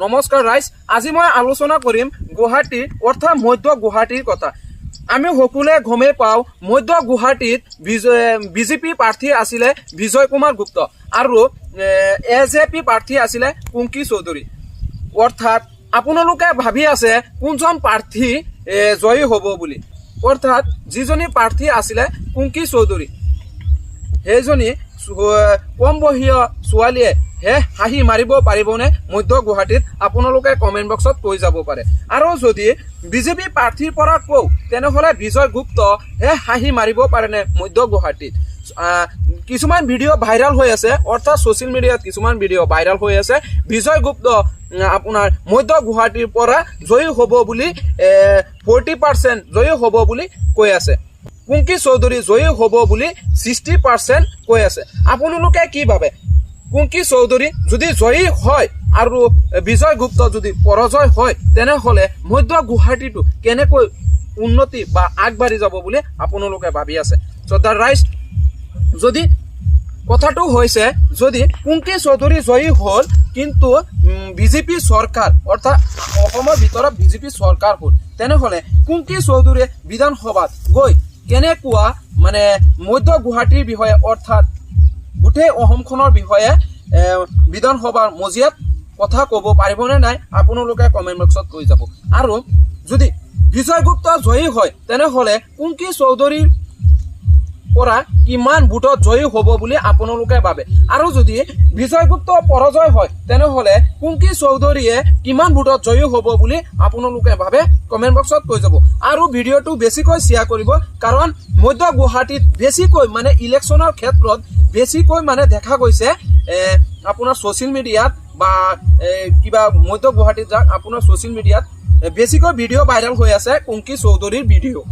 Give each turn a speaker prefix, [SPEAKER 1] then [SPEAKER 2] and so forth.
[SPEAKER 1] নমস্কাৰ ৰাইজ, আজি মই আলোচনা কৰিম গুৱাহাটীৰ অৰ্থাৎ মধ্য গুৱাহাটীৰ কথা। আমি সকলোৱে গমেই পাওঁ মধ্য গুৱাহাটীত বিজেপি প্ৰাৰ্থী আছিলে বিজয় কুমাৰ গুপ্ত আৰু এজেপি প্ৰাৰ্থী আছিলে কুংকি চৌধুৰী। অৰ্থাৎ আপোনালোকে ভাবি আছে কোনজন প্ৰাৰ্থী জয়ী হ'ব বুলি। অৰ্থাৎ যিজনী প্ৰাৰ্থী আছিলে কুংকি চৌধুৰী, সেইজনী কম বয়সীয় ছোৱালীয়ে হাঁহি মাৰিব পাৰিবনে মধ্য গুৱাহাটীত? আপোনালোকে কমেণ্ট বক্সত কৈ যাব পাৰে। আৰু যদি বিজেপি প্ৰাৰ্থীৰ পৰা কওঁ তেনেহ'লে বিজয় গুপ্ত হাঁহি মাৰিব পাৰেনে মধ্য গুৱাহাটীত? কিছুমান ভিডিঅ' ভাইৰেল হৈ আছে, অৰ্থাৎ ছ'চিয়েল মিডিয়াত কিছুমান ভিডিঅ' ভাইৰেল হৈ আছে। বিজয় গুপ্ত আপোনাৰ মধ্য গুৱাহাটীৰ পৰা জয়ী হ'ব বুলি 40% জয়ী হ'ব বুলি কৈ আছে। কুংকি চৌধুৰী জয়ী হ'ব বুলি 60% কৈ আছে। আপোনালোকে কি ভাবে? কুংকি চৌধুৰী যদি জয়ী হয় আৰু বিজয় গুপ্ত যদি পৰাজয় হয় তেনেহ'লে মধ্য গুৱাহাটীটো কেনেকৈ উন্নতি বা আগবাঢ়ি যাব বুলি আপোনালোকে ভাবি আছে? শ্ৰদ্ধাৰ ৰাইজ, যদি কথাটো হৈছে যদি কুংকি চৌধুৰী জয়ী হ'ল কিন্তু বিজেপি চৰকাৰ অৰ্থাৎ অসমৰ ভিতৰত বিজেপি চৰকাৰ হ'ল, তেনেহ'লে কুংকি চৌধুৰীয়ে বিধানসভাত গৈ কেনেকুৱা মধ্য গুৱাহাটীৰ বিষয়ে অৰ্থাৎ গোটেই অসমখনৰ বিষয়ে বিধানসভাৰ মজিয়াত কথা ক'ব পাৰিবনে নাই? আপোনালোকে কমেণ্ট বক্সত কৈ যাব। আৰু যদি বিজয় গুপ্ত জয়ী হয় তেনেহ'লে কুংকি চৌধুৰীৰ পৰা কিমান ভোটত জয়ী হ'ব বুলি আপোনালোকে ভাবে? আৰু যদি বিজয় গুপ্ত পৰাজয় হয় তেনেহ'লে কুংকি চৌধুৰীয়ে কিমান ভোটত জয়ী হ'ব বুলি আপোনালোকে ভাবে? কমেণ্ট বক্সত কৈ যাব। আৰু ভিডিঅ'টো বেছিকৈ শ্বেয়াৰ কৰিব, কাৰণ মধ্য গুৱাহাটীত বেছিকৈ ইলেকশ্যনৰ ক্ষেত্ৰত বেছিকৈ দেখা গৈছে আপোনাৰ ছ'চিয়েল মিডিয়াত বা কিবা মধ্য গুৱাহাটীত যাক আপোনাৰ ছ'চিয়েল মিডিয়াত বেছিকৈ ভিডিঅ' ভাইৰেল হৈ আছে কুংকি চৌধুৰীৰ ভিডিঅ'।